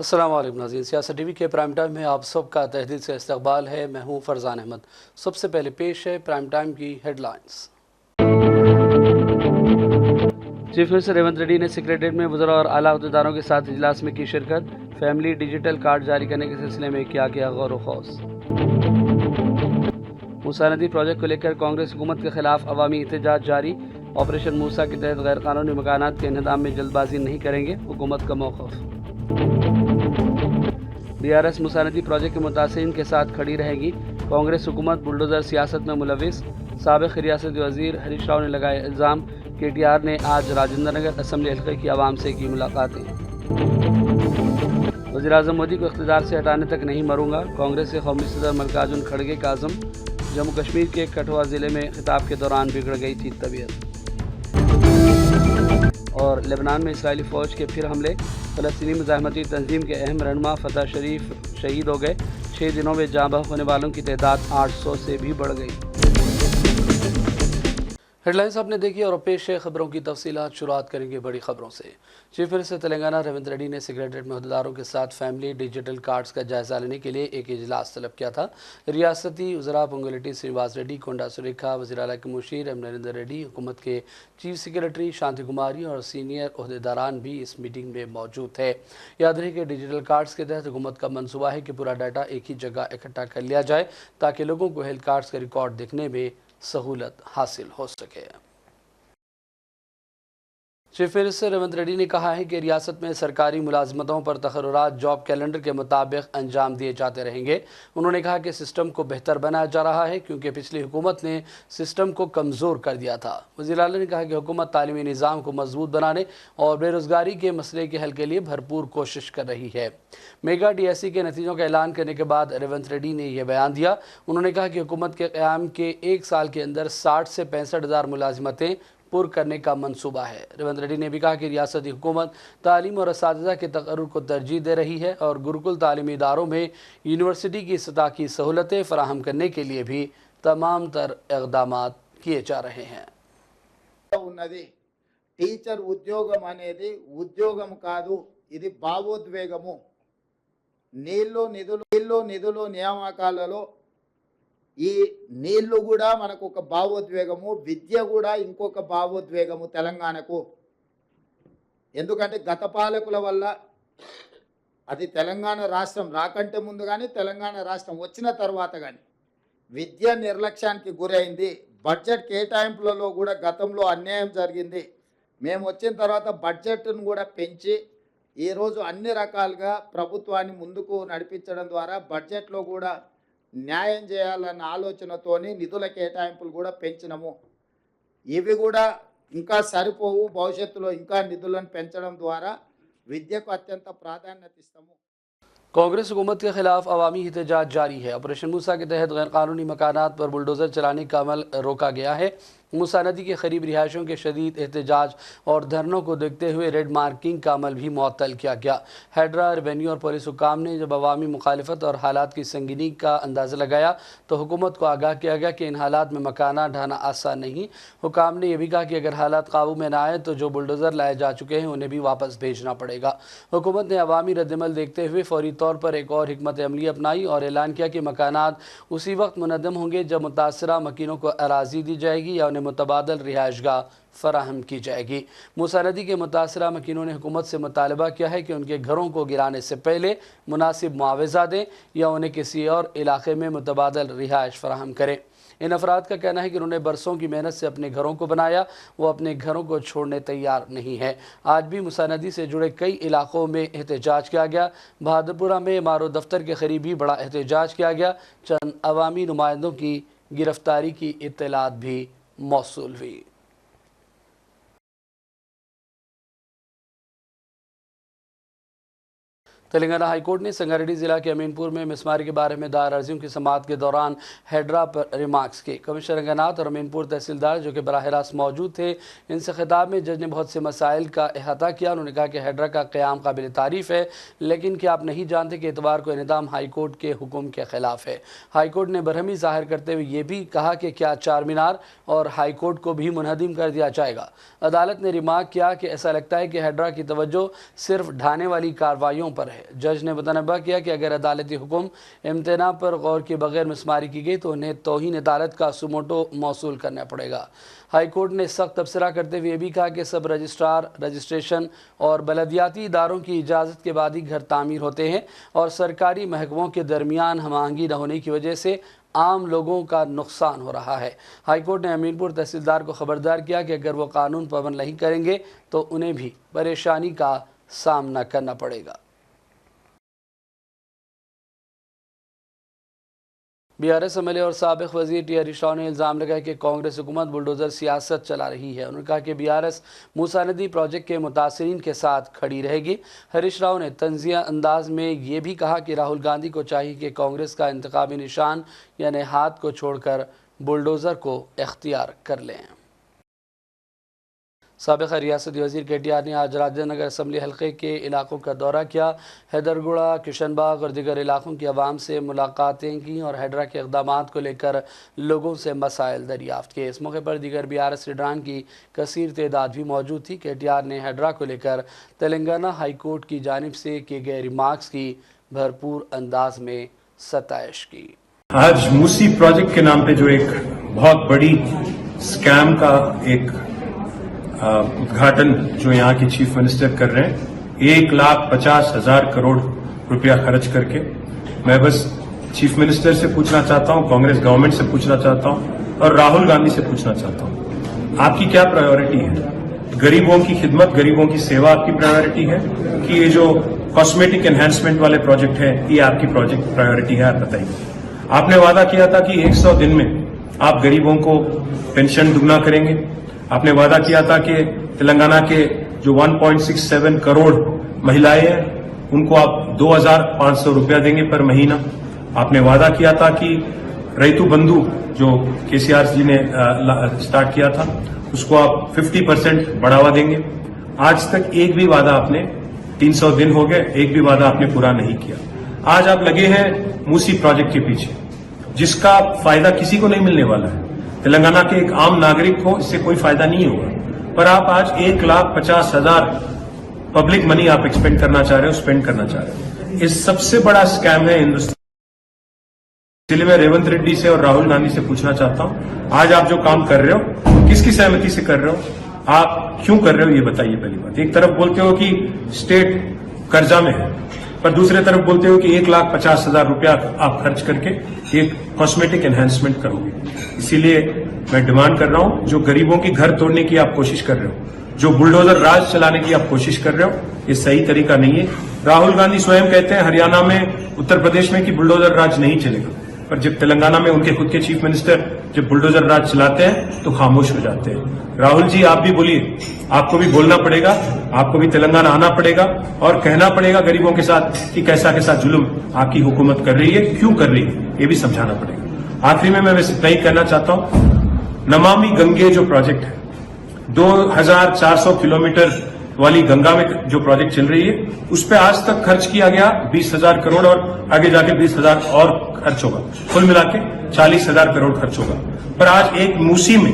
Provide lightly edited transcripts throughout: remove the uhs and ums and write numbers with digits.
अस्सलाम वालेकुम नाज़रीन, सियासत टीवी के प्राइम टाइम में आप सबका तहे से इस्तकबाल है। मैं हूँ फरजान अहमद। सबसे पहले पेश है प्राइम टाइम की headlines. Chief minister Revanth Reddy ने सेक्रेटरीट में वज़रा और आला अहदेदारों के साथ इजलास में की शिरकत। फैमिली डिजिटल कार्ड जारी करने के सिलसिले में किया गौर व खौस। मूसा नदी प्रोजेक्ट को लेकर कांग्रेस हुकूमत के खिलाफ अवामी एहतजाज जारी। ऑपरेशन मूसा के तहत गैर कानूनी मकानात के इंहदाम में जल्दबाजी नहीं करेंगे, हुकूमत का मौक़िफ़। BRS मूसा नदी प्रोजेक्ट के मुतासिरीन के साथ खड़ी रहेगी। कांग्रेस हुकूमत बुलडोज़र सियासत में मुलविस। साबिक़ रियासती वज़ीर हरीश राव ने लगाया इल्ज़ाम। KTR ने आज राजेंद्र नगर असम्बली हल्के की आवाम से की मुलाकातें। वज़ीर-ए-आज़म मोदी को इक़्तिदार से हटाने तक नहीं मरूंगा, कांग्रेस के कौमी सदर मल्लिकार्जुन खड़गे का आज़म। जम्मू कश्मीर के कठुआ ज़िले में खिताब के दौरान बिगड़ गई थी तबीयत। और लेबनान में इसराइली फ़ौज के फिर हमले। फ़लस्तीनी मुज़ाहमती तंजीम के अहम रहनुमा फ़तह शरीफ शहीद हो गए। 6 दिनों में जाँ बहक होने वालों की तादाद 800 से भी बढ़ गई। हेडलाइंस आपने देखी और पेश है खबरों की तफसीलात। शुरुआत करेंगे बड़ी खबरों से। चीफ मिनिस्टर तेलंगाना रेवंत रेड्डी ने सेक्रेटरीट में अहदेदारों के साथ फैमिली डिजिटल कार्ड्स का जायजा लेने के लिए एक इजलास तलब किया था। रियासती वज़रा पोंगुलेटी श्रीनिवास रेड्डी, कोंडा सुरेखा, वज़ीर आला के मुशीर एम नरेंद्र रेड्डी, हुकूमत के चीफ सेक्रेटरी शांति कुमारी और सीनियर अहदेदारान भी इस मीटिंग में मौजूद थे। याद रहे कि डिजिटल कार्ड्स के तहत हुकूमत का मनसूबा है कि पूरा डाटा एक ही जगह इकट्ठा कर लिया जाए ताकि लोगों को हेल्थ कार्ड्स का रिकॉर्ड देखने में सहूलत हासिल हो सके। चीफ मिनिस्टर रेवंत रेड्डी ने कहा है कि रियासत में सरकारी मुलाजमतों पर तकर्रुरात जॉब कैलेंडर के मुताबिक अंजाम दिए जाते रहेंगे। उन्होंने कहा कि सिस्टम को बेहतर बनाया जा रहा है क्योंकि पिछली हुकूमत ने सिस्टम को कमज़ोर कर दिया था। वज़ीर आला ने कहा कि हुकूमत तालीमी निज़ाम को मजबूत बनाने और बेरोज़गारी के मसले के हल के लिए भरपूर कोशिश कर रही है। मेगा DSC के नतीजों का ऐलान करने के बाद रेवंत रेड्डी ने यह बयान दिया। उन्होंने कहा कि हुकूमत के क़याम के 1 साल के अंदर 60 से 65 हज़ार मुलाजमतें पुर करने का मंसूबा है। रेवंत रेड्डी ने भी कहा कि रियासती हुकूमत तालीम और असातिज़ा के तकर्रुर को तरजीह दे रही है और गुरुकुल तालीमी इदारों में यूनिवर्सिटी की सतह की सहूलतें फराहम करने के लिए भी तमाम तर इक़दामात किए जा रहे हैं। టీచర్ ఉద్యోగం అనేది ఉద్యోగం కాదు, ఇది భావోద్వేగము. నీళ్ళు నిధులు నియామకాలలో ఈ నీళ్లు కూడా మనకు ఒక భావోద్వేగము, విద్య కూడా ఇంకొక భావోద్వేగము తెలంగాణకు. ఎందుకంటే గత పాలకుల వల్ల అది తెలంగాణ రాష్ట్రం రాకంటే ముందు కానీ తెలంగాణ రాష్ట్రం వచ్చిన తర్వాత కానీ విద్య నిర్లక్ష్యానికి గురైంది. బడ్జెట్ కేటాయింపులలో కూడా గతంలో అన్యాయం జరిగింది. మేము వచ్చిన తర్వాత బడ్జెట్ను కూడా పెంచి ఈరోజు అన్ని రకాలుగా ప్రభుత్వాన్ని ముందుకు నడిపించడం ద్వారా బడ్జెట్లో కూడా న్యాయం చేయాలన్న ఆలోచనతోని నిధుల కేటాయింపులు కూడా పెంచినము. ఇవి కూడా ఇంకా సరిపోవు, భవిష్యత్తులో ఇంకా నిధులను పెంచడం ద్వారా విద్యకు అత్యంత ప్రాధాన్యత ఇస్తాము. कांग्रेस हुकूमत के खिलाफ अवामी एहतजाज जारी है। ऑपरेशन मूसा के तहत गैर कानूनी मकानात पर बुलडोज़र चलाने का अमल रोका गया है। मूसा नदी के करीब रिहायशों के शदीद एहतजाज और धरनों को देखते हुए रेड मार्किंग का अमल भी मुअत्तल किया गया। हैडरा, रेवेन्यू और पुलिस हुकाम ने जब अवामी मुखालिफत और हालात की संगीनी का अंदाज़ा लगाया तो हुकूमत को आगाह किया गया कि इन हालात में मकाना ढाना आसान नहीं। हुकाम ने यह भी कहा कि अगर हालात काबू में ना आए तो जो बुलडोज़र लाए जा चुके हैं उन्हें भी वापस भेजना पड़ेगा। हुकूमत ने अवामी रद्दमल देखते हुए फौरी तौर पर एक और हिकमत अमली अपनाई और ऐलान किया कि मकानात उसी वक्त मुनद्दम होंगे जब मुतासरा मकीनों को अराजी दी जाएगी या उन्हें मुतबादल रिहाइशगाह फराहम की जाएगी। मूसा नदी के मुतासरा मकीनों ने हुकूमत से मुतालबा किया है कि उनके घरों को गिराने से पहले मुनासिब मुआवजा दें या उन्हें किसी और इलाके में मुतबादल रिहाइश फराहम करें। इन अफराद का कहना है कि उन्होंने बरसों की मेहनत से अपने घरों को बनाया, वो अपने घरों को छोड़ने तैयार नहीं है। आज भी मूसा नदी से जुड़े कई इलाकों में एहतजाज किया गया। बहादुरपुरा में मारो दफ्तर के करीब भी बड़ा एहतजाज किया गया। चंद अवामी नुमाइंदों की गिरफ्तारी की इत्तलात भी मौसूल हुई। तेलंगाना हाई कोर्ट ने संगारेड्डी ज़िला के अमीनपुर में मिसमारी के बारे में दायर अर्जियों की समाअत के दौरान हैडरा पर रिमार्क्स किए। कमिश्नर रंगनाथ और अमीनपुर तहसीलदार जो कि बराह रास्त मौजूद थे, इनसे खिताब में जज ने बहुत से मसाइल का अहाता किया। उन्होंने कहा कि हैडरा का क़याम काबिल तारीफ़ है, लेकिन क्या आप नहीं जानते कि इतवार को इनेदाम हाई कोर्ट के हुक्म के ख़िलाफ़ है। हाई कोर्ट ने बरहमी ज़ाहिर करते हुए ये भी कहा कि क्या चार मीनार और हाई कोर्ट को भी मुनहदिम कर दिया जाएगा। अदालत ने रिमार्क किया कि ऐसा लगता है कि हैडरा की तवज्जो सिर्फ ढाने वाली कार्रवाइयों पर है। ہے۔ جج نے متنبہ کیا کہ اگر عدالتی حکم امتناع پر غور کے بغیر مسماری کی گئی تو انہیں توہین عدالت کا سموٹو موصول کرنا پڑے گا۔ ہائی کورٹ نے سخت تبصرہ کرتے ہوئے یہ بھی کہا کہ سب رجسٹرار، رجسٹریشن اور بلدیاتی اداروں کی اجازت کے بعد ہی گھر تعمیر ہوتے ہیں اور سرکاری محکموں کے درمیان ہم آہنگی نہ ہونے کی وجہ سے عام لوگوں کا نقصان ہو رہا ہے۔ ہائی کورٹ نے امین پور تحصیلدار کو خبردار کیا کہ اگر وہ قانون پابند نہیں کریں گے تو انہیں بھی پریشانی کا سامنا کرنا پڑے گا۔ B R S M L A اور سابق وزیر ٹی ہریش راؤ نے الزام لگایا کہ کانگریس حکومت بلڈوزر سیاست چلا رہی ہے۔ انہوں نے کہا کہ بی آر ایس موسیٰ ندی پروجیکٹ کے متاثرین کے ساتھ کھڑی رہے گی۔ ہریش راؤ نے طنزیہ انداز میں یہ بھی کہا کہ راہل گاندھی کو چاہیے کہ کانگریس کا انتخابی نشان یعنی ہاتھ کو چھوڑ کر بلڈوزر کو اختیار کر لیں۔ سابق ریاستی وزیر کے ٹی آر نے آج راجہ نگر اسمبلی حلقے کے علاقوں کا دورہ کیا۔ حیدرگڑھا، کشن باغ اور دیگر علاقوں کے عوام سے ملاقاتیں کیں اور ہیڈرا کے اقدامات کو لے کر لوگوں سے مسائل دریافت کیے۔ اس موقع پر دیگر بی آر ایس لیڈران کی کثیر تعداد بھی موجود تھی۔ کے ٹی آر نے ہیڈرا کو لے کر تلنگانہ ہائی کورٹ کی جانب سے کیے گئے ریمارکس کی بھرپور انداز میں ستائش کی۔ آج موسی پروجیکٹ کے نام پہ جو ایک بہت بڑی سکیم کا ایک ادگھاٹن جو یہاں کے چیف منسٹر کر رہے ہیں 1,50,000 کروڑ روپیہ خرچ کر کے، میں بس چیف منسٹر سے پوچھنا چاہتا ہوں، کانگریس گورنمنٹ سے پوچھنا چاہتا ہوں اور راہل گاندھی سے پوچھنا چاہتا ہوں، آپ کی کیا پرائیورٹی ہے؟ غریبوں کی خدمت، غریبوں کی سیوا آپ کی پرائیورٹی ہے کہ یہ جو کاسمیٹک انہینسمنٹ والے پروجیکٹ ہیں یہ آپ کی پرائیورٹی ہے؟ آپ بتائیے۔ آپ نے وعدہ کیا تھا کہ 100 دن میں آپ غریبوں کو پینشن دگنا کریں گے۔ آپ نے وعدہ کیا تھا کہ تلنگانہ کے جو 1.67 کروڑ مہیلائیں ہیں ان کو آپ 2,500 روپیہ دیں گے پر مہینہ۔ آپ نے وعدہ کیا تھا کہ ریتو بندھو جو کے سی آر جی نے سٹارٹ کیا تھا اس کو آپ 50% بڑھاوا دیں گے۔ آج تک ایک بھی وعدہ آپ نے 300 دن ہو گئے، ایک بھی وعدہ آپ نے پورا نہیں کیا۔ آج آپ لگے ہیں موسی پروجیکٹ کے پیچھے جس کا فائدہ کسی کو نہیں ملنے والا ہے۔ تلنگانہ کے ایک عام ناگرک کو اس سے کوئی فائدہ نہیں ہوگا، پر آپ آج 1,50,000 پبلک منی آپ ایکسپینڈ کرنا چاہ رہے ہو، اسپینڈ کرنا چاہ رہے ہو۔ یہ سب سے بڑا اسکیم ہے ہندوستان۔ اس لیے میں ریونت ریڈی سے اور راہل گاندھی سے پوچھنا چاہتا ہوں، آج آپ جو کام کر رہے ہو کس کی سہمتی سے کر رہے ہو؟ آپ کیوں کر رہے ہو یہ بتائیے۔ پہلی بات، ایک طرف بولتے ہو کہ اسٹیٹ قرضہ میں ہے، پر دوسرے طرف بولتے ہو کہ 1,50,000 روپیہ آپ خرچ کر کے ایک کاسمیٹک انہینسمنٹ کرو گے۔ اسی لیے میں ڈیمانڈ کر رہا ہوں، جو غریبوں کی گھر توڑنے کی آپ کوشش کر رہے ہو، جو بلڈوزر راج چلانے کی آپ کوشش کر رہے ہو، یہ صحیح طریقہ نہیں ہے۔ راہل گاندھی سوئم کہتے ہیں ہریانہ میں، اتر پردیش میں کہ بلڈوزر راج نہیں چلے گا، پر جب تلنگانہ میں ان کے خود کے چیف منسٹر جب بلڈوزر راج چلاتے ہیں تو خاموش ہو جاتے ہیں۔ راہل جی آپ بھی بولیے، آپ کو بھی بولنا پڑے گا، آپ کو بھی تلنگانہ آنا پڑے گا اور کہنا پڑے گا غریبوں کے ساتھ کہ کیسا کیسا ظلم آپ کی حکومت کر رہی ہے، کیوں کر رہی ہے، یہ بھی سمجھانا پڑے گا۔ آخری میں بس اتنا ہی کہنا چاہتا ہوں، نمامی گنگے جو پروجیکٹ ہے 2,400 کلومیٹر والی گنگا میں جو پروجیکٹ چل رہی ہے اس پہ آج تک خرچ کیا گیا 20,000 کروڑ اور آگے جا کے 20,000 اور خرچ ہوگا، کل ملا کے 40,000 کروڑ خرچ ہوگا۔ پر آج ایک موسی میں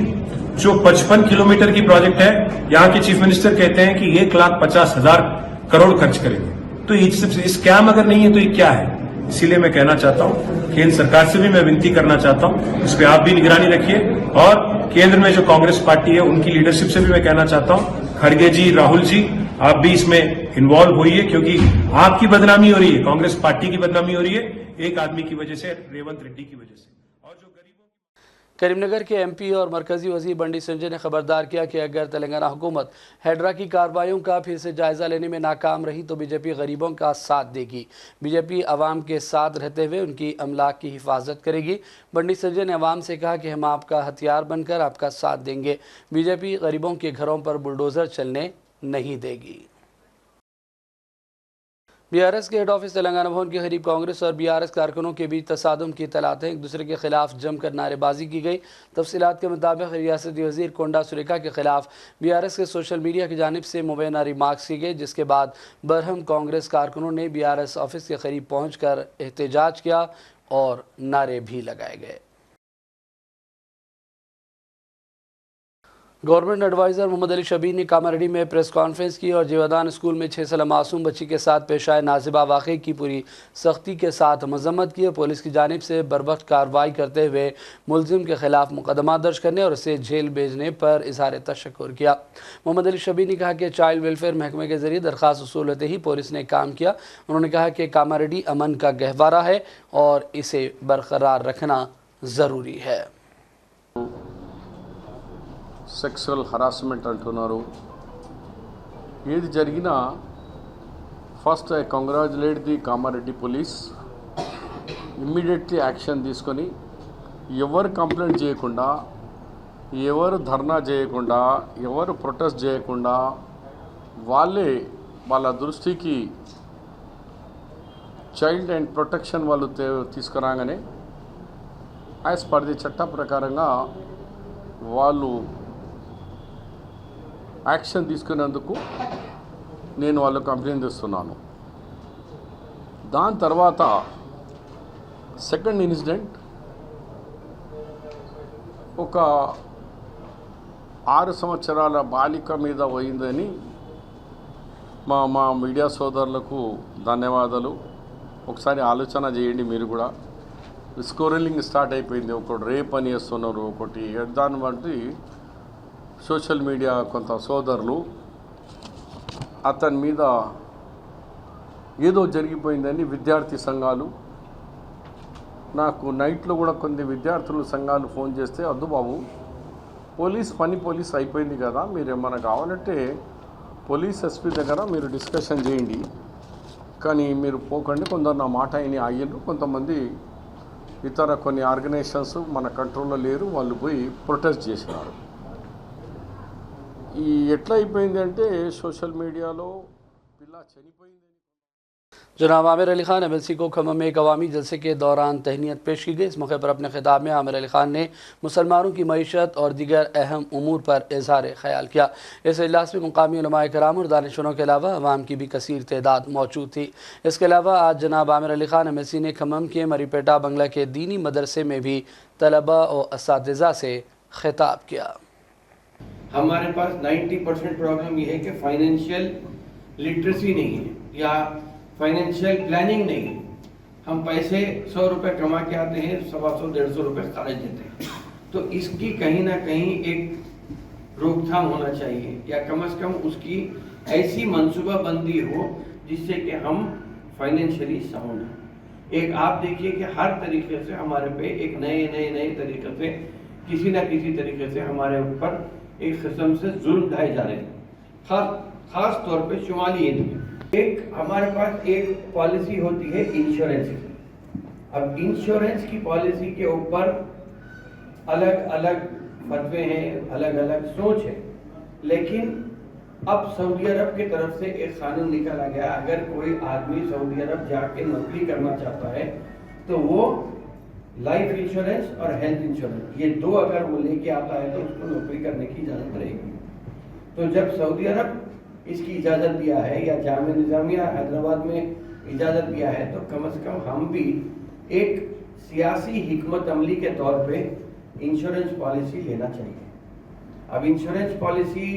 جو 55 کلومیٹر کی پروجیکٹ ہے، یہاں کے چیف منسٹر کہتے ہیں کہ 1,50,000 کروڑ خرچ کریں گے۔ تو یہ اسکیم اگر نہیں ہے تو یہ کیا ہے؟ اسی لیے میں کہنا چاہتا ہوں، کیندر سرکار سے بھی میں ونتی کرنا چاہتا ہوں، اس پہ آپ بھی نگرانی رکھیے اور کیندر میں جو کانگریس پارٹی ہے ان کی لیڈرشپ سے بھی میں کہنا چاہتا ہوں، کھڑگے جی، راہل جی، آپ بھی اس میں انوالو ہوئیے، کیونکہ آپ کی بدنامی ہو رہی ہے، کانگریس پارٹی کی بدنامی ہو رہی ہے ایک آدمی کی وجہ سے، ریونت ریڈی کی وجہ سے۔ اور جو کریم نگر کے ایم پی اور مرکزی وزیر بنڈی سنجے نے خبردار کیا کہ اگر تلنگانہ حکومت ہیڈرا کی کارروائیوں کا پھر سے جائزہ لینے میں ناکام رہی تو بی جے پی غریبوں کا ساتھ دے گی۔ بی جے پی عوام کے ساتھ رہتے ہوئے ان کی املاک کی حفاظت کرے گی۔ بنڈی سنجے نے عوام سے کہا کہ ہم آپ کا ہتھیار بن کر آپ کا ساتھ دیں گے۔ بی جے پی غریبوں کے گھروں پر بلڈوزر چلنے نہیں دے گی۔ بی آر ایس کے ہیڈ آفس تلنگانہ بھون کے قریب کانگریس اور بی آر ایس کارکنوں کے بیچ تصادم کی اطلاعات ہیں، ایک دوسرے کے خلاف جم کر نعرے بازی کی گئی۔ تفصیلات کے مطابق ریاستی وزیر کونڈا سریکا کے خلاف بی آر ایس کے سوشل میڈیا کی جانب سے مبینہ ریمارکس کی گئی، جس کے بعد برہم کانگریس کارکنوں نے بی آر ایس آفس کے قریب پہنچ کر احتجاج کیا اور نعرے بھی لگائے گئے۔ گورنمنٹ ایڈوائزر محمد علی شبیر نے کاماریڈی میں پریس کانفرنس کی اور جیودان اسکول میں 6 سالہ معصوم بچی کے ساتھ پیش آئے نازیبہ واقعے کی پوری سختی کے ساتھ مذمت کی اور پولیس کی جانب سے بروقت کارروائی کرتے ہوئے ملزم کے خلاف مقدمہ درج کرنے اور اسے جیل بھیجنے پر اظہار تشکر کیا۔ محمد علی شبیر نے کہا کہ چائلڈ ویلفیئر محکمے کے ذریعے درخواست وصول ہوتے ہی پولیس نے کام کیا۔ انہوں نے کہا کہ کاماریڈی امن کا گہوارہ ہے اور اسے برقرار رکھنا ضروری ہے۔ సెక్సువల్ హరాస్మెంట్ అంటున్నారు. ఏది జరిగినా first I congratulate the Kamareddy police. Immediately action తీసుకొని ఎవరు కంప్లైంట్ చేయకుండా, ఎవరు ధర్నా చేయకుండా, ఎవరు ప్రొటెస్ట్ చేయకుండా వాళ్ళే వాళ్ళ దృష్టికి చైల్డ్ అండ్ ప్రొటెక్షన్ వాళ్ళు తీసుకురాగానే యాజ్ పర్ ది చట్ట ప్రకారంగా వాళ్ళు యాక్షన్ తీసుకునేందుకు నేను వాళ్ళకు అభినందిస్తున్నాను. దాని తర్వాత సెకండ్ ఇన్సిడెంట్ ఒక 6 సంవత్సరాల బాలిక మీద పోయిందని మా మీడియా సోదరులకు ధన్యవాదాలు. ఒకసారి ఆలోచన చేయండి మీరు కూడా. స్కోరలింగ్ స్టార్ట్ అయిపోయింది. ఒకటి రేప్ అని వేస్తున్నారు, ఒకటి దాన్ని బట్టి సోషల్ మీడియా కొంత సోదరులు అతని మీద ఏదో జరిగిపోయిందని విద్యార్థి సంఘాలు నాకు నైట్లో కూడా కొన్ని విద్యార్థుల సంఘాలు ఫోన్ చేస్తే, అద్దు బాబు పోలీస్ అయిపోయింది కదా, మీరు ఏమైనా కావాలంటే పోలీస్ ఎస్పీ దగ్గర మీరు డిస్కషన్ చేయండి, కానీ మీరు పోకండి. కొందరు నా మాట అయిన అయ్యారు, కొంతమంది ఇతర కొన్ని ఆర్గనైజేషన్స్ మన కంట్రోల్లో లేరు, వాళ్ళు పోయి ప్రొటెస్ట్ చేసినారు. ఈ ఎట్లా అయిపోయింది అంటే సోషల్ మీడియాలో పిల్ల చనిపోయింది. जनाब आमिर अली खान MLC को खम्मम में एक अवामी जलसे के दौरान तहनीत पेश की गई। इस मौके पर अपने खिताब में आमिर अली खान ने मुसलमानों की मईशत और दीगर अहम उमूर पर इजहार ख्याल किया। इस इजलास में मुकामी उलमाए कराम और दानिशवरों के अलावा अवाम की भी कसीर तादाद मौजूद थी। इसके अलावा आज जनाब आमिर अली खान MLC ने खम्मम के मरीपेटा बंगला के दीनी मदरसे में भी तलबा और असातिज़ा से खिताब किया। हमारे पास 90% प्रॉब्लम ये है कि फाइनेंशियल लिटरेसी नहीं है या फाइनेंशियल प्लानिंग नहीं है। हम पैसे 100 रुपये कमा के आते हैं, 125-150 रुपये खर्च देते हैं। तो इसकी कहीं ना कहीं एक रोकथाम होना चाहिए या कम से कम उसकी ऐसी मनसूबाबंदी हो जिससे कि हम फाइनेंशियली साउंड हैं। एक आप देखिए कि हर तरीके से हमारे पे एक नए तरीके से किसी ना किसी तरीके से हमारे ऊपर एक किस्म से जुल्म ढाए जा रहे हैं, खास तौर पे शुमाली हिंद में। एक हमारे पास एक पॉलिसी होती है इंश्योरेंस की। अब इंश्योरेंस की पॉलिसी के ऊपर अलग अलग फतवे हैं, अलग अलग सोच है, लेकिन अब सऊदी अरब की तरफ से एक कानून निकाला गया, अगर कोई आदमी सऊदी अरब जाके नौकरी करना चाहता है तो वो लाइफ इंश्योरेंस और हेल्थ इंश्योरेंस ये दो अगर वो लेके आता है तो उसको नौकरी करने की इजाज़त रहेगी। तो जब सऊदी अरब इसकी इजाज़त दिया है या जामिया निज़ामिया हैदराबाद में इजाज़त दिया है, तो कम से कम हम भी एक सियासी हिकमत अमली के तौर पे इंश्योरेंस पॉलिसी लेना चाहिए। अब इंश्योरेंस पॉलिसी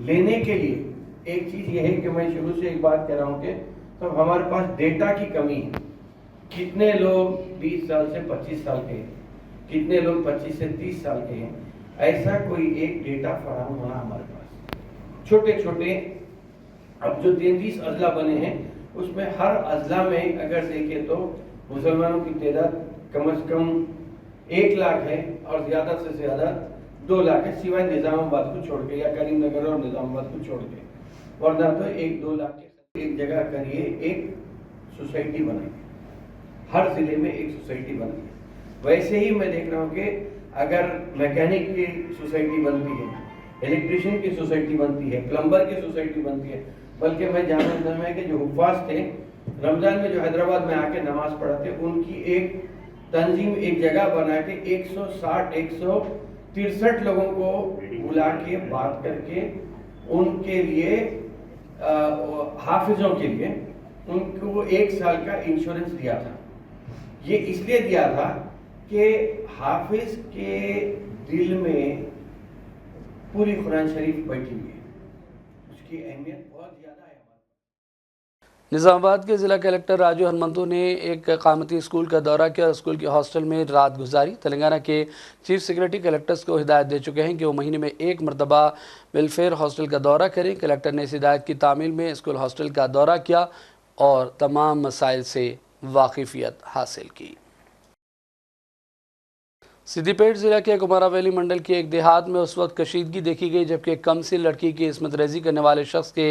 लेने के लिए एक चीज़ ये है कि मैं शुरू से एक बात कह रहा हूँ कि तो हमारे पास डेटा की कमी है। कितने लोग 20 साल से 25 साल के हैं, कितने लोग 25 से 30 साल के हैं, ऐसा कोई एक डेटा फराहम होना हमारे पास। छोटे छोटे अब जो 33 अजला बने हैं उसमें हर अजला में अगर देखें तो मुसलमानों की तादाद कम से कम 1 लाख है और ज़्यादा से ज़्यादा 2 लाख है, सिवाय निज़ामाबाद को छोड़ के या करीमनगर और निज़ामाबाद को छोड़ के, वरना तो 1-2 लाख के एक जगह करिए एक सोसाइटी बनाइए, हर ज़िले में एक सोसाइटी बनाइए। वैसे ही मैं देख रहा हूँ कि अगर मैकेनिक की सोसाइटी बनती है, इलेक्ट्रिशियन की सोसाइटी बनती है, प्लम्बर की सोसाइटी बनती है, बल्कि मैं जानता हूँ कि जो हुफ़ाज़ थे रमज़ान में जो हैदराबाद में आके नमाज पढ़ाते, उनकी एक तंजीम एक जगह बना के 163 लोगों को बुला के बात करके उनके लिए हाफिजों के लिए उनको 1 साल का इंश्योरेंस दिया था। ये इसलिए दिया था कि हाफिज के दिल में पूरी कुरान शरीफ बैठी हुई है, उसकी अहमियत बहुत ज़्यादा है। निज़ामाबाद के ज़िला कलेक्टर राजू हनुमंतु ने एक कामती स्कूल का दौरा किया और स्कूल के हॉस्टल में रात गुजारी। तेलंगाना के चीफ सेक्रेटरी कलेक्टर्स को हिदायत दे चुके हैं कि वो महीने में एक मरतबा वेलफेयर हॉस्टल का दौरा करें। कलेक्टर ने इस हिदायत की तामील में स्कूल हॉस्टल का दौरा किया और तमाम मसाइल से वाकिफियत हासिल की। सिद्दीपेट ज़िला के कुमारा वैली मंडल के एक देहात में उस वक्त कशीदगी देखी गई जबकि एक कमसिन लड़की की इस्मत रेज़ी करने वाले शख्स के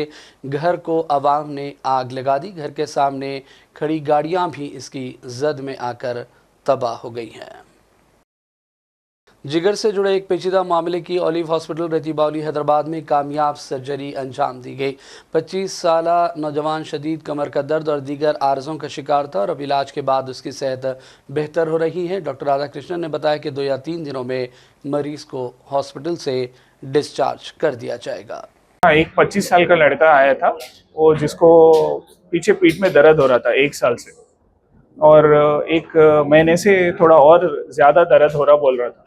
घर को अवाम ने आग लगा दी। घर के सामने खड़ी गाड़ियां भी इसकी जद में आकर तबाह हो गई हैं। जिगर से जुड़े एक पेचीदा मामले की ओलिव हॉस्पिटल रतीबावली हैदराबाद में कामयाब सर्जरी अंजाम दी गई। 25 साला नौजवान शदीद कमर का दर्द और दीगर आर्ज़ों का शिकार था और अब इलाज के बाद उसकी सेहत बेहतर हो रही है। डॉक्टर राधा कृष्णन ने बताया कि 2 या 3 दिनों में मरीज़ को हॉस्पिटल से डिस्चार्ज कर दिया जाएगा। एक 25 साल का लड़का आया था, वो जिसको पीछे पीठ में दर्द हो रहा था 1 साल से, और 1 महीने से थोड़ा और ज़्यादा दर्द हो रहा बोल रहा था।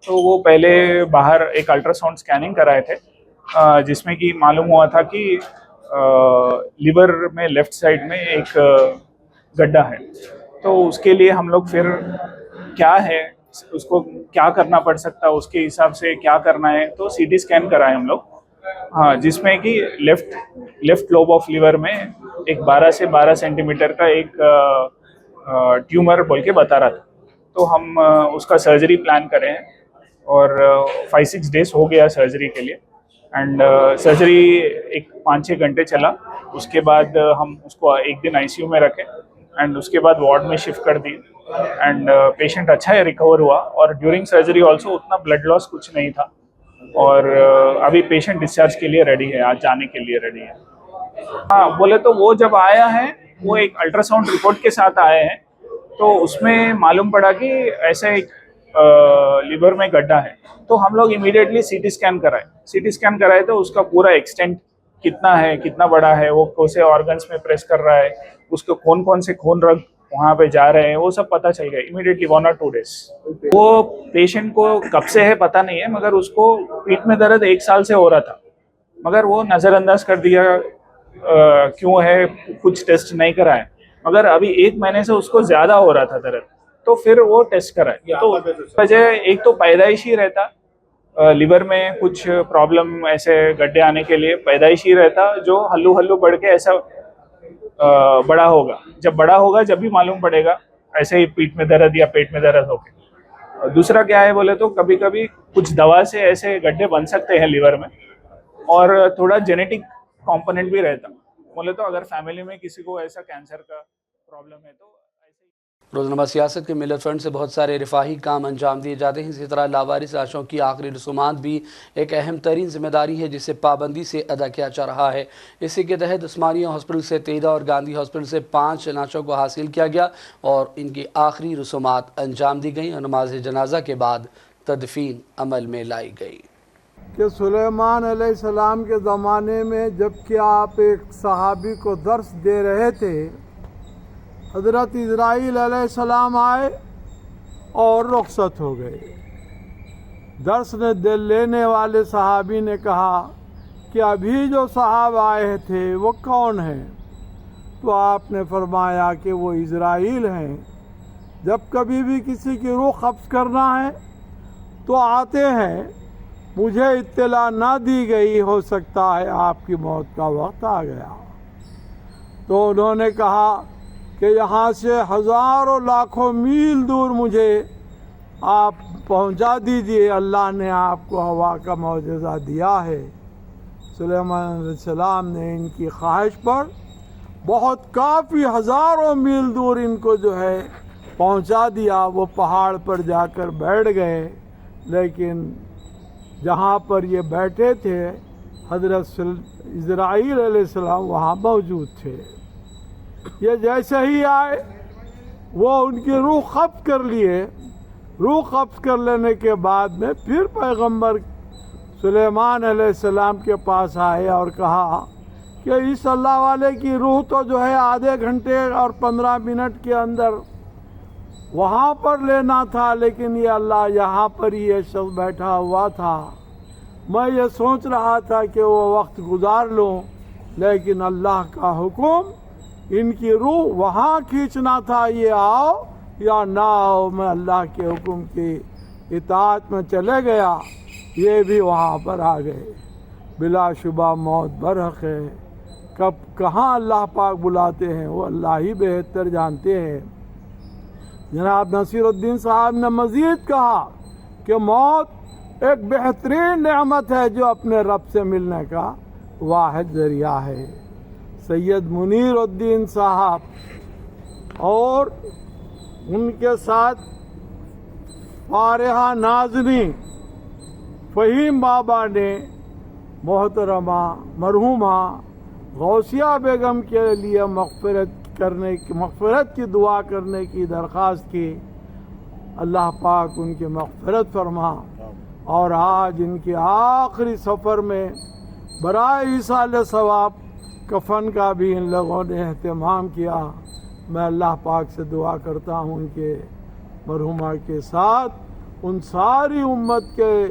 तो वो पहले बाहर एक अल्ट्रासाउंड स्कैनिंग कराए थे, जिसमें कि मालूम हुआ था कि लिवर में लेफ़्ट साइड में एक गड्ढा है। तो उसके लिए हम लोग फिर क्या है, उसको क्या करना पड़ सकता है, उसके हिसाब से क्या करना है, तो सीटी स्कैन कराए हम लोग। हाँ, जिसमें कि लेफ्ट लोब ऑफ लिवर में एक 12 से 12 सेंटीमीटर का एक ट्यूमर बोल के बता रहा था। तो हम उसका सर्जरी प्लान करें हैं और 5-6 डेज हो गया सर्जरी के लिए, एंड सर्जरी एक 5-6 घंटे चला। उसके बाद हम उसको 1 दिन आईसीयू में रखे एंड उसके बाद वार्ड में शिफ्ट कर दिए, एंड पेशेंट अच्छा है, रिकवर हुआ। और ड्यूरिंग सर्जरी ऑल्सो उतना ब्लड लॉस कुछ नहीं था, और अभी पेशेंट डिस्चार्ज के लिए रेडी है, आज जाने के लिए रेडी है। हाँ, बोले तो वो जब आया है वो एक अल्ट्रासाउंड रिपोर्ट के साथ आए हैं, तो उसमें मालूम पड़ा कि ऐसे एक लिवर में गड्ढा है। तो हम लोग इमीडिएटली सीटी स्कैन कराए तो उसका पूरा एक्सटेंट कितना है, कितना बड़ा है, वो कौन से ऑर्गन्स में प्रेस कर रहा है, उसको कौन से खून रग वहाँ पे जा रहे हैं, वो सब पता चल गया इमीडिएटली 1 और 2 डेज। वो पेशेंट को कब से है पता नहीं है, मगर उसको पीठ में दर्द 1 साल से हो रहा था, मगर वो नज़रअंदाज कर दिया क्यों है, कुछ टेस्ट नहीं कराए। मगर अभी 1 महीने से उसको ज़्यादा हो रहा था दर्द, तो फिर वो टेस्ट कराए। तो वजह एक तो पैदाइशी रहता, लिवर में कुछ प्रॉब्लम ऐसे गड्ढे आने के लिए पैदाइशी रहता, जो हल्लू हल्लू बढ़ के ऐसा बड़ा होगा। जब बड़ा होगा जब भी मालूम पड़ेगा, ऐसे ही पीठ में दर्द या पेट में दर्द होके। दूसरा क्या है बोले तो कभी कभी कुछ दवा से ऐसे गड्ढे बन सकते हैं लिवर में, और थोड़ा जेनेटिक कंपोनेंट भी रहता। बोले तो अगर फैमिली में किसी को ऐसा कैंसर का प्रॉब्लम है तो रोज़नामा सियासत के मिलत फंड से बहुत सारे रिफाही काम अंजाम दिए जाते हैं। इसी तरह लावारिस लाशों की आखिरी रसूमात भी एक अहम तरीन जिम्मेदारी है जिसे पाबंदी से अदा किया जा रहा है। इसी के तहत उस्मानिया हॉस्पिटल से 13 और गांधी हॉस्पिटल से 5 लाशों को हासिल किया गया और इनकी आखिरी रसूमात अंजाम दी गई और नमाज जनाजा के बाद तदफीन अमल में लाई गई। कि सुलेमान अलैहिस्सलाम के ज़माने में जबकि आप एक सहाबी को दर्स दे रहे थे, हज़रत इज़राइल अलैहिस्सलाम आए और रुखसत हो गए। दर्स ने लेने वाले सहाबी ने कहा कि अभी जो साहब आए थे वो कौन हैं? तो आपने फरमाया कि वो इज़राइल हैं। जब कभी भी किसी की रूह कब्ज़ करना है तो आते हैं, मुझे इत्तला ना दी गई, हो सकता है आपकी मौत का वक्त आ गया। तो उन्होंने कहा कि यहाँ से हज़ारों लाखों मील दूर मुझे आप पहुँचा दीजिए, अल्लाह ने आपको हवा का मौजज़ा दिया है। सुलेमान अलैहिस्सलाम ने इनकी ख्वाहिश पर बहुत काफ़ी हज़ारों मील दूर इनको जो है पहुँचा दिया। वो पहाड़ पर जाकर बैठ गए, लेकिन जहाँ पर ये बैठे थे हज़रत इज़राइल अलैहिस्सलाम वहाँ मौजूद थे। ये जैसे ही आए वो उनकी रूह कब्ज़ कर लिए। रूह कब्ज़ कर लेने के बाद में फिर पैगंबर सुलेमान अलैहिस्सलाम के पास आए और कहा कि इस अल्लाह वाले की रूह तो जो है आधे घंटे और 15 मिनट के अंदर वहाँ पर लेना था, लेकिन ये अल्लाह यहाँ पर ही ये शख्स बैठा हुआ था। मैं ये सोच रहा था कि वो वक्त गुजार लूँ, लेकिन अल्लाह का हुक्म इनकी रूह वहाँ खींचना था, ये आओ या ना आओ। मैं अल्लाह के हुक्म की इताअत में चले गया, ये भी वहाँ पर आ गए। बिलाशुबा मौत बरहक है, कब कहाँ अल्लाह पाक बुलाते हैं वो अल्लाह ही बेहतर जानते हैं। जनाब नसीरुद्दीन साहब ने मज़ीद कहा कि मौत एक बेहतरीन नेमत है जो अपने रब से मिलने का वाहिद ज़रिया है। सैयद मुनीरुद्दीन साहब और उनके साथ फारिहा नाज़नी फ़हीम बाबा ने मोहतरमा मरहूमा गौसिया बेगम के लिए मग़फ़िरत की दुआ करने की दरख्वास्त की। अल्लाह पाक उनकी मग़फ़िरत फरमा। और आज इनके आखिरी सफ़र में बराए इसाल सवाब कफन का भी इन लोगों ने अहतमाम किया। मैं अल्लाह पाक से दुआ करता हूँ उनके मरहुमा के साथ उन सारी उम्मत के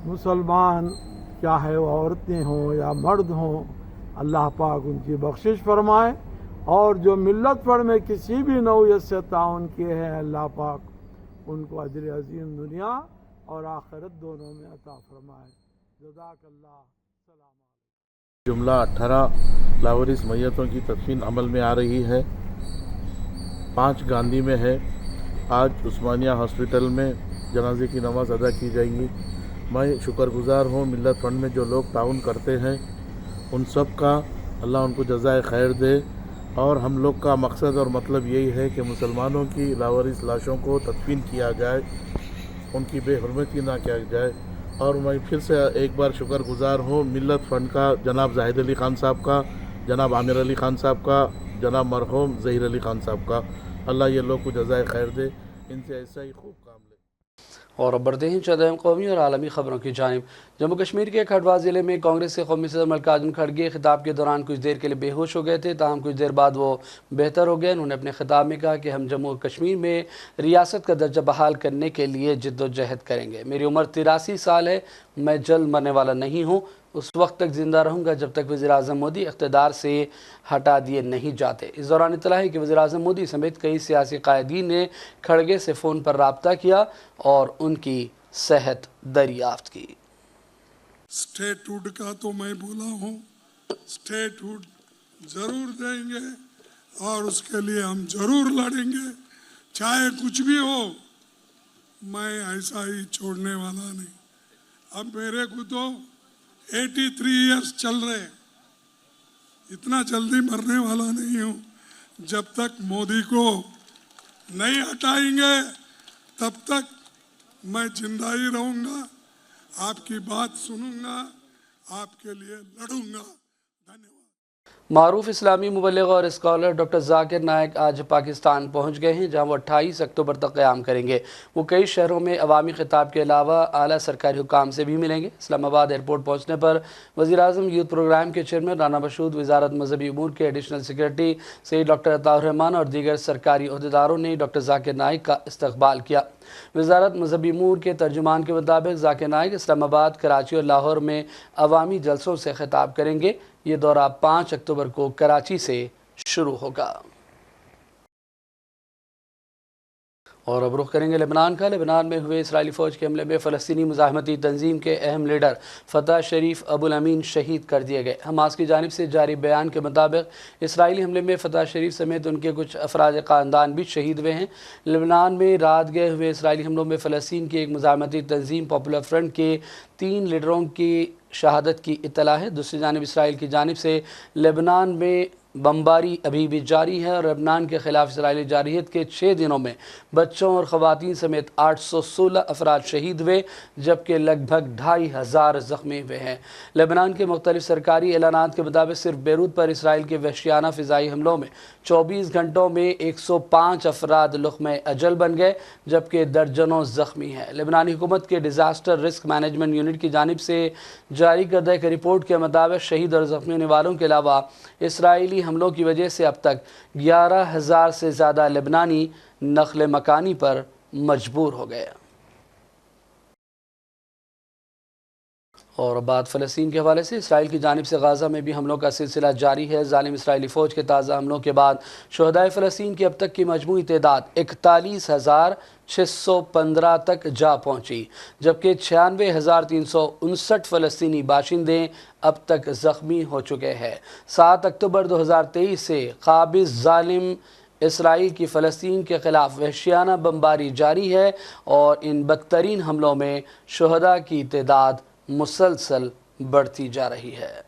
मुसलमान, चाहे वो औरतें हों या मर्द हों, अल्लाह पाक उनकी बख्शिश फरमाए। और जो मिल्लत पर में किसी भी नौयत से ताउन किए हैं, अल्लाह पाक उनको अजर अज़ीम दुनिया और आखिरत दोनों में अता फरमाए। जज़ाकल्लाह। सलाम। जुमला 18 लावारिस मैयतों की तदफीन अमल में आ रही है। 5 गांधी में है। आज उस्मानिया हॉस्पिटल में जनाजे की नमाज अदा की जाएगी। मैं शुक्रगुजार हूँ मिल्लत फंड में जो लोग ताउन करते हैं उन सब का, अल्लाह उनको जज़ाए खैर दे। और हम लोग का मकसद और मतलब यही है कि मुसलमानों की लावारिस लाशों को तदफीन किया जाए, उनकी बेहुरमती ना किया जाए। और मैं फिर से एक बार शुक्रगुजार हूँ मिल्लत फ़ंड का, जनाब जाहिद अली ख़ान साहब का, जनाब आमिर अली ख़ान साहब का, जनाब मरहूम ज़हीर अली ख़ान साहब का। अल्लाह ये लोग को जज़ाए खैर दे, इनसे ऐसा ही खूब काम ले। और अब बढ़ते हैं चंद अहम कौमी और आलमी खबरों की जानिब। जम्मू कश्मीर के खड़वा ज़िले में कांग्रेस के कौमी सदर मल्लिकार्जुन खड़गे खिताब के दौरान कुछ देर के लिए बेहोश हो गए थे, ताहम कुछ देर बाद वो बेहतर हो गए। उन्होंने अपने खिताब में कहा कि हम जम्मू कश्मीर में रियासत का दर्जा बहाल करने के लिए जिद्दोजहद करेंगे। मेरी उम्र 83 साल है, मैं जल्द मरने वाला नहीं हूँ। उस वक्त तक ज़िंदा रहूँगा जब तक वज़ीर-ए-आज़म मोदी इक़्तिदार से हटा दिए नहीं जाते। इस दौरान इत्तला है कि वज़ीर-ए-आज़म मोदी समेत कई सियासी कायदीन ने खड़गे से फ़ोन पर रब्ता किया और उनकी सेहत दरियाफ्त की। स्टेटहुड का तो मैं बोला हूँ, स्टेटहुड ज़रूर देंगे और उसके लिए हम ज़रूर लड़ेंगे, चाहे कुछ भी हो। मैं ऐसा ही छोड़ने वाला नहीं। अब मेरे को तो 83 इयर्स चल रहे, इतना जल्दी मरने वाला नहीं हूँ। जब तक मोदी को नहीं हटाएंगे तब तक मैं जिंदा ही रहूँगा, आपकी बात सुनूंगा, आपके लिए लड़ूंगा। धन्यवाद। मारूफ इस्लामी मुबल्लिग और स्कॉलर डॉक्टर जाकिर नायक आज पाकिस्तान पहुंच गए हैं, जहां वो 28 अक्टूबर तक क़याम करेंगे। वो कई शहरों में अवामी खिताब के अलावा आला सरकारी हुकाम से भी मिलेंगे। इस्लामाबाद एयरपोर्ट पहुंचने पर वज़ीर-ए-आज़म यूथ प्रोग्राम के चेयरमैन राना मशहूद, वज़ारत मजहबी उमूर के additional secretary Syed doctor Ataur Rahman और दीगर सरकारी अहदेदारों ने डॉक्टर जाकिर नायक का इस्तकबाल किया। वज़ारत मजहबी उमूर के तर्जुमान के मुताबिक जाकिर नायक इस्लामाबाद, कराची और लाहौर में अवामी जलसों से खिताब करेंगे। ये दौरा 5 अक्टूबर को कराची से शुरू होगा। और अब रुख करेंगे लेबनान का। लेबनान में हुए इसराइली फ़ौज के हमले में फ़लस्तीनी मुज़ाहमती तंजीम के अहम लीडर फ़तह शरीफ अबुल अमीन शहीद कर दिए गए। हमास की जानिब से जारी बयान के मुताबिक इसराइली हमले में फ़तह शरीफ समेत उनके कुछ अफराद ख़ानदान भी शहीद हुए हैं। लेबनान में रात गए हुए इसराइली हमलों में फ़लस्तीन की एक मुज़ाहमती तंजीम पॉपुलर फ्रंट के 3 लीडरों की शहादत की इत्तला है। दूसरी जानिब इसराइल की जानिब से लेबनान में बमबारी अभी भी जारी है और लेबनान के ख़िलाफ़ इसराइली जारहियत के 6 दिनों में बच्चों और ख़वातीन समेत 816 अफराद शहीद हुए, जबकि लगभग 2500 ज़ख्मी हुए हैं। लेबनान के मुख्तलिफ़ सरकारी एलानात के मुताबिक सिर्फ बेरूत पर इसराइल के वहशियाना फ़िज़ाई हमलों में 24 घंटों में 105 अफराद लुक़्मे अजल बन गए, जबकि दर्जनों ज़ख्मी हैं। लेबनानी हुकूमत के डिज़ास्टर रिस्क मैनेजमेंट यूनिट की जानिब से जारी करदा एक रिपोर्ट के मुताबिक शहीद और ज़ख्मी होने वालों के अलावा इसराइली हमलों की वजह से अब तक 11,000 से ज़्यादा लेबनानी नक़्ल मकानी पर मजबूर हो गए। اور بعد فلسطین کے حوالے سے اسرائیل کی جانب سے غازہ میں بھی حملوں کا سلسلہ جاری ہے۔ ظالم اسرائیلی فوج کے تازہ حملوں کے بعد شہدائے فلسطین کی اب تک کی مجموعی تعداد 41,615 تک جا پہنچی، جبکہ 96,359 فلسطینی باشندے اب تک زخمی ہو چکے ہیں۔ 7 اکتوبر 2023 سے قابض ظالم اسرائیل کی فلسطین کے خلاف وحشیانہ بمباری جاری ہے اور ان بدترین حملوں میں شہداء کی تعداد مسلسل بڑھتی جا رہی ہے۔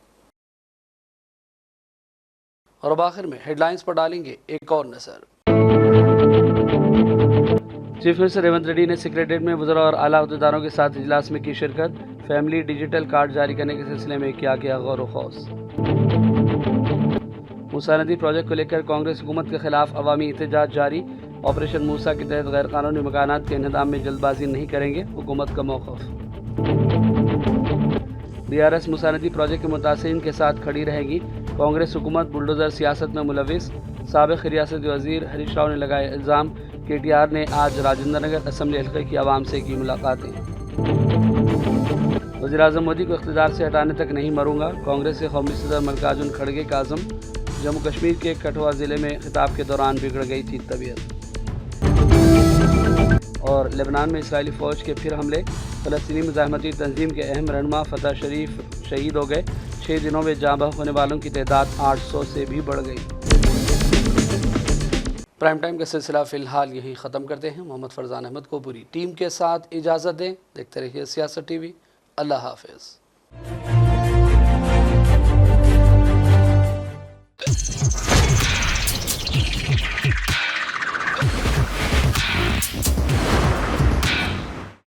اور اب آخر میں ہیڈ لائنز پر ڈالیں گے ایک اور نظر۔ چیف منسٹر ریونت ریڈی نے سیکریٹریٹ میں وزراء اور اعلیٰ عہدیداروں کے ساتھ اجلاس میں کی شرکت۔ فیملی ڈیجیٹل کارڈ جاری کرنے کے سلسلے میں کیا غور و خوض۔ موسیٰ ندی پروجیکٹ کو لے کر کانگریس حکومت کے خلاف عوامی احتجاج جاری۔ آپریشن موسیٰ کے تحت غیر قانونی مکانات کے انہدام میں جلد بازی نہیں کریں گے، حکومت کا موقف۔ BRS موسیٰ ندی پروجیکٹ کے متاثرین کے ساتھ کھڑی رہے گی۔ کانگریس حکومت بلڈوزر سیاست میں ملوث۔ سابق ریاستی وزیر ہریش راؤ نے لگائے الزام۔ KTR نے آج راجندر نگر اسمبلی حلقے کی عوام سے کی ملاقاتیں۔ وزیراعظم مودی کو اقتدار سے ہٹانے تک نہیں مروں گا، کانگریس کے قومی صدر ملکاجن کھڑگے کا عزم۔ جموں کشمیر کے کٹھوا ضلع میں خطاب کے دوران بگڑ گئی تھی طبیعت۔ اور لبنان میں اسرائیلی فوج کے پھر حملے، فلسطینی مزاحمتی تنظیم کے اہم رہنما فتح شریف شہید ہو گئے۔ 6 دنوں میں جاں بحق ہونے والوں کی تعداد 800 سے بھی بڑھ گئی۔ پرائم ٹائم کا سلسلہ فی الحال یہی ختم کرتے ہیں۔ محمد فرزان احمد کو پوری ٹیم کے ساتھ اجازت دیں۔ دیکھتے رہیے سیاست TV۔ اللہ حافظ۔